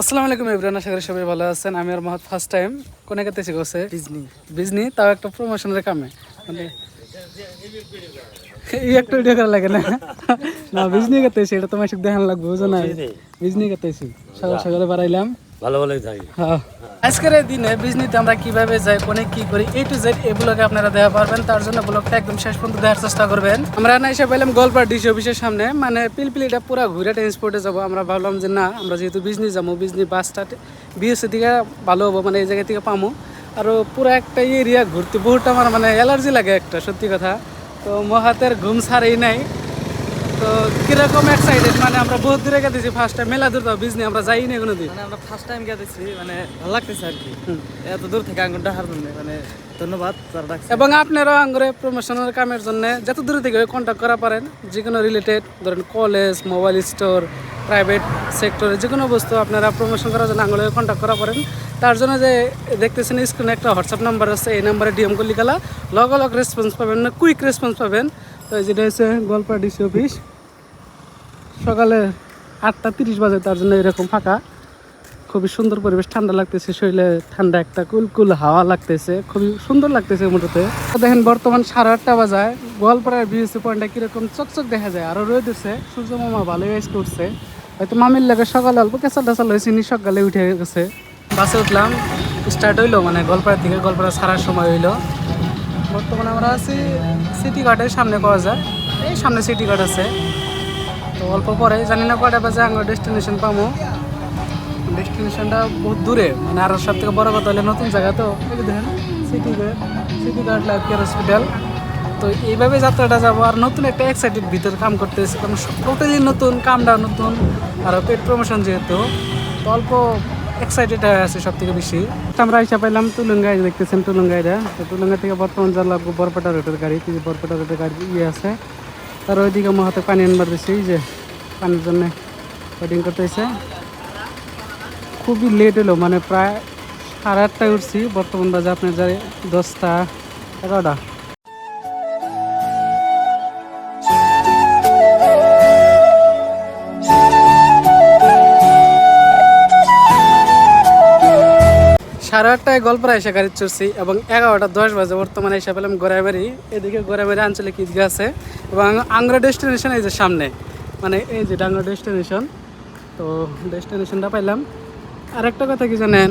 আসসালামু আলাইকুম এভরিওয়ান, আশা করি সবাই ভালো আছেন। আমি আর মহৎ ফার্স্ট টাইম কোনে কাতেছি গেছে বিজনি, তাও একটা প্রমোশনের কামে মানে এই একটা ভিডিও করা লাগে না না বিজনি কাতেছি, এটা তোমার সাথে দেখান লাগবে, বুঝো না? বিজনি কাতেছি, সকাল সকালে বাড়াইলাম ভালো ভালোই থাকি। হ্যাঁ, আজকের এই দিনে বিজনিতে আমরা কিভাবে যাই, কোনে কি করি, A to Z এই ব্লগে আপনারা দেখা পারবেন। তার জন্য ব্লগটা একদম শেষ পর্যন্ত দেখার চেষ্টা করবেন। আমরা না এসে পেলাম গোলপাড় ডিসি অফিসের সামনে, মানে পিলপিলিটা পুরো ঘুরে ট্রান্সপোর্টে যাবো। আমরা ভাবলাম যে না, আমরা যেহেতু বিজনি যাবো, বিজনি বাসটা বিএসসি থেকে ভালো হবো, মানে এই জায়গা থেকে পামো। আর পুরো একটা এরিয়া ঘুরতে বহুত আমার মানে অ্যালার্জি লাগে একটা, সত্যি কথা। তো মহাতের ঘুম ছাড়েই নাই। তো কিরকম এক্সাইটেড, মানে আমরা বহুত দূরে গেছি, ফার্স্ট টাইম মেলা দূর, বিজনি আমরা যাইনি কোনোদিন, মানে আমরা ফার্স্ট টাইম গেছি, মানে ভালো লাগতেছে আর কি। এত দূর থেকে আঙ্গুরটা হারবেন মানে ধন্যবাদ যারা ডাকছে। এবং আপনারাও আঙ্গুরে প্রমোশনাল কামের জন্য যত দূর থেকে কন্ট্যাক্ট করা পারেন, যে কোনো রিলেটেড ধরেন কলেজ, মোবাইল স্টোর, প্রাইভেট সেক্টরে যে কোনো বস্তু আপনারা প্রমোশন করার জন্য আঙ্গুরে কন্ট্যাক্ট করা পারেন। তার জন্য যে দেখতেছেন স্ক্রিনে একটা হোয়াটসঅ্যাপ নাম্বার আছে, এই নাম্বারে ডিএম করলে গেলা লগ রেসপন্স পাবেন, না কুইক রেসপন্স পাবেন। তো যেটা হচ্ছে গোলপাড়া ডিসি অফিস, সকালে 8:30 বাজে, তার জন্য এরকম ফাঁকা। খুবই সুন্দর পরিবেশ, ঠান্ডা লাগতেছে, শরীরে ঠান্ডা একটা কুলকুল হাওয়া লাগতেছে, খুবই সুন্দর লাগতেছে মোটাতে। দেখেন বর্তমান 8:30 বাজায়, গোয়ালপাড়ার বিএসসি পয়েন্টটা কিরকম চকচক দেখা যায়। আরো রয়ে দিচ্ছে, সূর্য মামা ভালো ওয়েস্ট করছে, হয়তো মামির লাগে সকালে অল্প কেঁচাল টেচাল হয়েছে, সকালে উঠে গেছে। বাসে উঠলাম, স্টার্ট হইলো, মানে গোয়ালপাড়ার দিকে, গোয়ালপাড়া ছাড়ার সময় হইলো। বর্তমানে আমরা আছি সিটি গার্ডের সামনে, পাওয়া যায় এই সামনে সিটি গার্ড আছে। তো অল্প পরে জানি না কয়টা বাজে আমরা ডেস্টিনেশন পাবো। ডেস্টিনেশনটা বহুত দূরে, মানে আরও সব থেকে বড় কথা হলে নতুন জায়গা, তো এই দেখেন city guard life care hospital. তো এইভাবে যাত্রাটা যাবো, আর নতুন একটা এক্সাইটেড ভিতরে কাম করতেছি, কারণ টোটালি নতুন, কামটা নতুন, আর পেড প্রমোশন যেহেতু, তো অল্প এক্সাইটেড হয়ে আছে সব থেকে বেশি। আমরা এসে পাইলাম টুলুঙ্গাই, দেখতেছেন টুলুঙ্গাইটা। তো টুলুঙ্গা থেকে বর্তমান যা লাগবো বরপেটা রোডের গাড়ি, বরপেটা রোডের গাড়ি আছে। তার ওইদিকে মহাতে পানি আনবার দিচ্ছে, এই যে পানির জন্য ওয়েটিং করতেছে। খুবই লেট হলো, মানে প্রায় 8:30টায় উঠছি, বর্তমান বাজে আপনার যায় 10টা 11টা। সাড়ে 8টায় গোয়ালপাড়া এসে গাড়ি চড়ছি, এবং 11:10 বাজে বর্তমানে এসে পেলাম গোড়াইবাড়ি। এদিকে গোড়াইবাড়ি আঞ্চলিক ঈদগাহ আছে, এবং আংরা ডেস্টিনেশন এই যে সামনে, মানে এই যে ডাঙ্গা ডেস্টিনেশন। তো ডেস্টিনেশনটা পাইলাম। আর একটা কথা কি জানেন,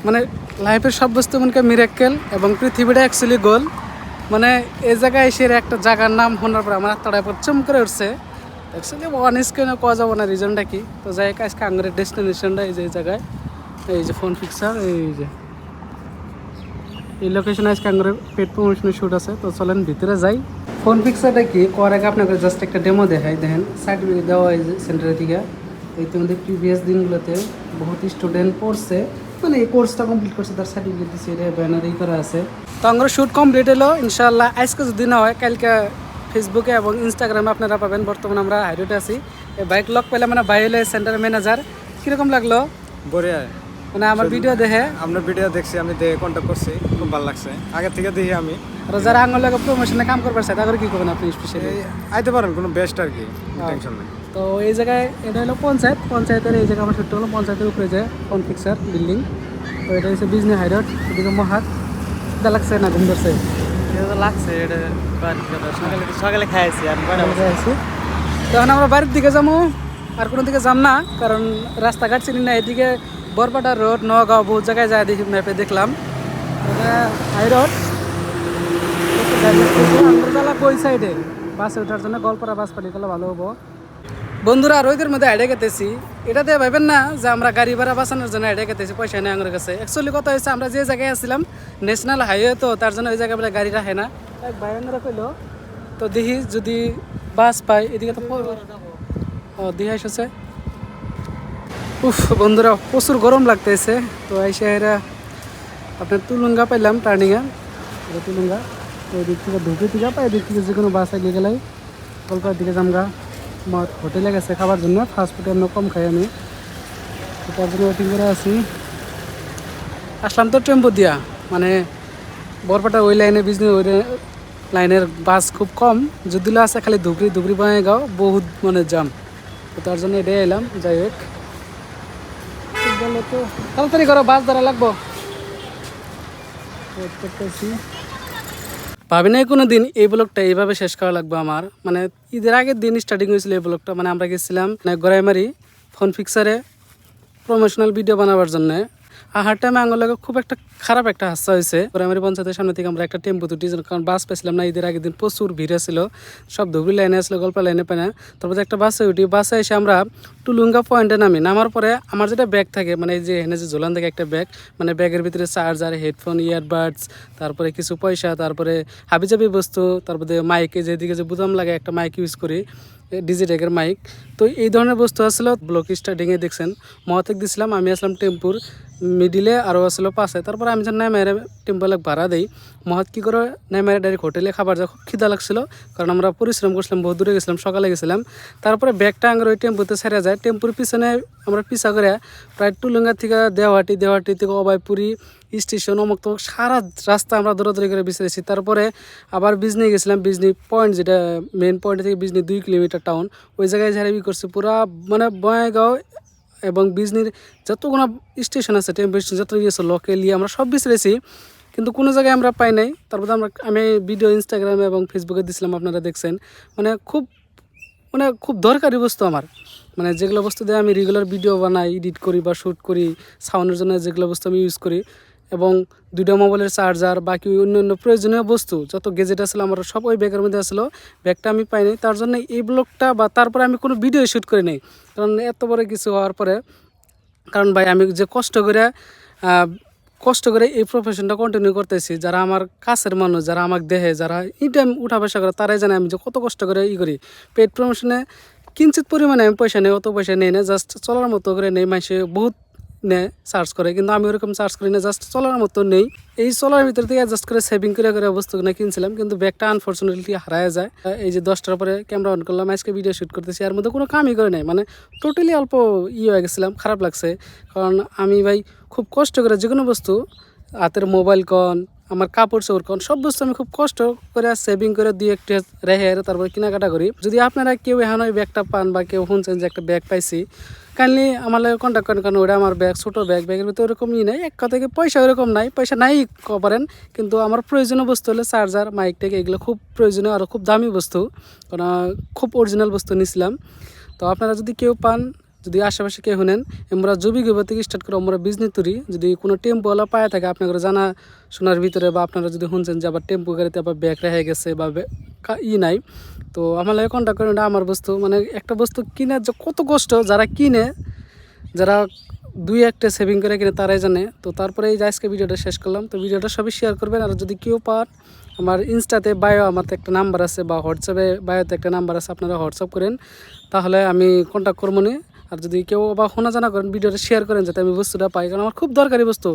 মানে লাইফের সব বস্তু মনে মিরাক্কেল, এবং পৃথিবীটা অ্যাকচুয়ালি গোল। মানে এই জায়গায় এসে একটা জায়গার নাম শোনার পর আমার আত্মাটা পর চুম করে উঠছে। অ্যাকচুয়ালি ওয়ান স্ক্রিনে পাওয়া যাবো না, রিজনটা কি। তো যাই আজকে আঙ্গুরের ডেস্টিনেশনটা এই যে এই জায়গায়, এই যে ফোন ফিক্সার, এই যে এই লোকেশনে আজকে আঙ্গুরের পেড প্রমোশনের শ্যুট আছে। তো চলেন ভিতরে যাই। ফোন ফিক্সারটা কি করার আগে আপনাকে জাস্ট একটা ডেমো দেখাই। দেখেন সার্টিফিকেট দেওয়া হয় সেন্টারের থেকে। ইতিমধ্যে প্রিভিয়াস দিনগুলোতে বহুত স্টুডেন্ট পড়ছে, মানে এই কোর্সটা কমপ্লিট করছে, তার সার্টিফিকেট দিচ্ছে, এটা ব্যানারেই করা আছে। তো আমার শ্যুট কমপ্লিট হলো ইনশাআল্লাহ। আজকে যদি না হয়, কালকে ফেসবুকে এবং ইনস্টাগ্রামে আপনারা পাবেন। বর্তমানে আমরা হাইরোডে আছি, এই বাইক লক পেলাম, মানে ভাই হলে সেন্টারের ম্যানেজার। কীরকম লাগলো? বড়িয়া, মানে আমার ভিডিও দেখে, আপনার ভিডিও দেখছি, আমি দেখে কন্ট্যাক্ট করছি, খুব ভালো লাগছে। আগে থেকে দেখি আমি। আর যারা আঙুল লাগে প্রমোশনে কাম করবার চাই, তাদের কী করবেন আপনি স্পেশালি? আইতে পারেন, কোনো বেস্ট আর কি, টেনশন নেই। তো এই জায়গায় এটা হলো পঞ্চায়েতের এই জায়গায় আমার ছোট্ট হলো পঞ্চায়েতের উপরে যে ফোন ফিক্সার বিল্ডিং। তো এটা হচ্ছে বিজনি হাইরোড, এদিকে মহাত। এটা লাগছে না, ঘুম ধরছে লাগছে, এটা সকালে খাইছি আর খাইছি। তো এখন আমরা বাড়ির দিকে যাবো, আর কোনো দিকে যাম না, কারণ রাস্তাঘাট চিনি না। এদিকে বরপাটা রোড, নগাঁও, বহুত জায়গায় যায় দেখি, ম্যাপে দেখলাম এটা হাইরোড। আমরা ওই সাইডে বাসে ওঠার জন্য গোয়ালপাড়া বাস পালি গেলে ভালো হবো। বন্ধুরা, আর ওইদের মধ্যে আইডিয়া কেতেছি, এটা দিয়ে ভাবেন না যে আমরা গাড়ি ভাড়া বাঁচানোর জন্য আইডিয়া কেতেছি, পয়সা নেই আমার কাছে। অ্যাকচুয়ালি কথা হয়েছে, আমরা যে জায়গায় আসছিলাম ন্যাশনাল হাইওয়ে, তো তার জন্য ওই জায়গায় বলে গাড়ি রাখে না। এক ভাই আমরা পেলো, তো দেখি যদি বাস পাই। এদিকে তো দিহা এসেছে। উফ বন্ধুরা, প্রচুর গরম লাগতেছে। তো এসে এরা আপনার তুলুঙ্গা পাইলাম, টার্নিংয়ে এটা তুলুঙ্গা। তো ওই দিক থেকে ঢুকে দিকে পাই, এদিক থেকে যে কোনো বাস এগিয়ে গেলেই কলকাতার দিকে জামগা। আমার হোটেলে গেছে খাবার জন্য, ফাস্টফুড এমন কম খাই আমি, তার জন্য ওয়েটিং করে আছি। আসলাম তো টেম্পো দিয়া, মানে বরপাটা ওই লাইনে বিজনি ওই লাইনের বাস খুব কম, যদিও আছে খালি ধুবড়ি বঙ্গাইগাঁও, বহুত মানে জাম। তো তার জন্য এটাই এলাম। যাই হোক, গেল তো তাড়াতাড়ি করো, বাস ধরা লাগবো। ভাবি নাই কোনো দিন এই ব্লগটা এইভাবে শেষ করা লাগবে আমার, মানে ঈদের আগের দিন স্টার্টিং হয়েছিল এই ব্লগটা। মানে আমরা গেছিলাম গড়াইমারি ফোন ফিক্সারে প্রমোশনাল ভিডিও বানাবার জন্য। আহার টাইমে আঙুল লাগে খুব একটা খারাপ একটা হাসা হয়েছে। গড়াইমারি পঞ্চায়েতের সামনে থেকে আমরা একটা টেম্পো তুটি, কারণ বাস পেয়েছিলাম না। ঈদের আগের দিন প্রচুর ভিড় ছিল, সব ধুবড়ি লাইনে আসলো, গল্প লাইনে পায় না। তারপরে একটা বাসে উঠি, বাসে এসে আমরা টুলুঙ্গা পয়েন্টে নামার পরে আমার যেটা ব্যাগ থাকে, মানে এই যে এখানে যে ঝোলান থাকে একটা ব্যাগ, মানে ব্যাগের ভিতরে চার্জার, হেডফোন, ইয়ারবাডস, তারপরে কিছু পয়সা, তারপরে হাবিজাবি বস্তু, তারপরে মাইকে যেদিকে যে বুতাম লাগে একটা মাইক ইউজ করি, ডিজিটেকের মাইক। তো এই ধরনের বস্তু আসলো ব্লক স্টার্টিংয়ে দেখছেন। মহাতেক দিছিলাম, আমি আসলাম টেম্পুর মিডিলে, আরও আসলো পাশে। তারপরে আমি যখন নেমেরে টেম্পো ভাড়া দিই, মহাত কী করে নেমেরে ডাইরেক্ট হোটেলে খাবার যা খুব খিদা লাগছিল, কারণ আমরা পরিশ্রম করছিলাম, বহু দূরে গেছিলাম, সকালে গেছিলাম। তারপরে ব্যাগটা আঙের ওই টেম্পুতে ছেড়ে যায়। টেম্পুর পিছনে আমরা পিছা করে প্রায় টুলুঙ্গা থেকে দেওয়াটি থেকে অবাইপুরি স্টেশন, অমুক তমুক সারা রাস্তা আমরা দৌড়াদৌড়ি করে বিচারেছি। তারপরে আবার বিজনি গেছিলাম, বিজনি পয়েন্ট যেটা মেন পয়েন্ট থেকে বিজনি 2 কিলোমিটার টাউন, ওই জায়গায় ঝাড়ি করছে পুরা, মানে বঙ্গাইগাঁও এবং বিজনির যতগুলো স্টেশন আছে, টেম্পো স্টেশন যত গিয়েছে লোকালি আমরা সব বিচারেছি, কিন্তু কোনো জায়গায় আমরা পাই নাই। তারপরে আমি ভিডিও ইনস্টাগ্রামে এবং ফেসবুকে দিছিলাম, আপনারা দেখছেন। মানে খুব দরকারি বস্তু আমার, মানে যেগুলো বস্তু দিয়ে আমি রেগুলার ভিডিও বানাই, এডিট করি বা শ্যুট করি, সাউন্ডের জন্য যেগুলো বস্তু আমি ইউজ করি, এবং 2টা মোবাইলের চার্জার, বাকি অন্য প্রয়োজনীয় বস্তু যত গেজেট আসলো আমার সব ওই ব্যাগের মধ্যে আসলো। ব্যাগটা আমি পাইনি, তার জন্য এই ব্লগটা বা তারপরে আমি কোনো ভিডিও শ্যুট করি নাই, কারণ এত বড় কিছু হওয়ার পরে। কারণ ভাই আমি যে কষ্ট করে এই প্রফেশনটা কন্টিনিউ করতেছি, যারা আমার কাছের মানুষ, যারা আমাকে দেখে, যারা এই টাইম উঠা পয়সা করে, তারাই জানে আমি যে কত কষ্ট করে করি। পেড প্রমোশনে কিঞ্চিত পরিমাণে আমি পয়সা নেই, অত পয়সা নেই না, জাস্ট চলার মতো করে নেই। মানুষে বহুত নেয় সার্চ করে, কিন্তু আমি ওরকম সার্চ করি না, জাস্ট চলার মতো নেই। এই চলার ভিতর থেকে অ্যাডজাস্ট করে সেভিং করে বস্তুগুলো কিনছিলাম, কিন্তু ব্যাগটা আনফর্চুনেটলি হারায় যায়। এই যে 10টার পরে ক্যামেরা অন করলাম, আজকে ভিডিও শ্যুট করতেছি, এর মধ্যে কোনো কামই করে নাই, মানে টোটালি অল্প হয়ে গেছিলাম, খারাপ লাগছে। কারণ আমি ভাই খুব কষ্ট করে যে কোনো বস্তু, হাতের মোবাইল কন, আমার কাপড় চোপড় কন, সব বস্তু আমি খুব কষ্ট করে সেভিং করে 2-1 রেখে তারপরে কেনাকাটা করি। যদি আপনারা কেউ এখন ওই ব্যাগটা পান বা কেউ শুনছেন যে একটা ব্যাগ পাইছি, কাইন্ডলি আমার লাগে কন্ট্যাক্ট করেন, কারণ ওটা আমার ব্যাগ, ছোটো ব্যাগের ভিতরে ওরকম নাই, এক কথাকে পয়সা ওরকম নাই, পয়সা নাই পারেন, কিন্তু আমার প্রয়োজনীয় বস্তু হলে চার্জার, মাইক টেক, এগুলো খুব প্রয়োজনীয় আর খুব দামি বস্তু, কারণ খুব অরিজিনাল বস্তু নিয়েছিলাম। তো আপনারা যদি কেউ পান, যদি আশেপাশে কেউ শুনেন, আমরা জবিগোবা থেকে স্টার্ট করে আমরা বিজনেস তৈরি, যদি কোনো টেম্পোওয়ালা পায়ে থাকে আপনাদের জানা শোনার ভিতরে, বা আপনারা যদি শুনছেন যে আবার টেম্পো গাড়িতে আবার ব্যাগ রেখে গেছে বা নাই, তো আমার লাগে কন্ট্যাক্ট করেন। এটা আমার বস্তু, মানে একটা বস্তু কিনে যে কত কষ্ট, যারা কিনে, যারা 2-1টা সেভিং করে কিনে, তারাই জানে। তো তারপরে এই যে আজকে ভিডিওটা শেষ করলাম, তো ভিডিওটা সবই শেয়ার করবেন। আর যদি কেউ পান, আমার ইনস্টাতে বায়ো আমার একটা নাম্বার আছে, বা হোয়াটসঅ্যাপে বায়োতে একটা নাম্বার আছে, আপনারা হোয়াটসঅ্যাপ করেন, তাহলে আমি কন্ট্যাক্ট করবো নি। আর যদি কেউ বা শোনা জানা করেন, ভিডিওটা শেয়ার করেন যাতে আমি বস্তুটা পাই, কারণ আমার খুব দরকারি বস্তু।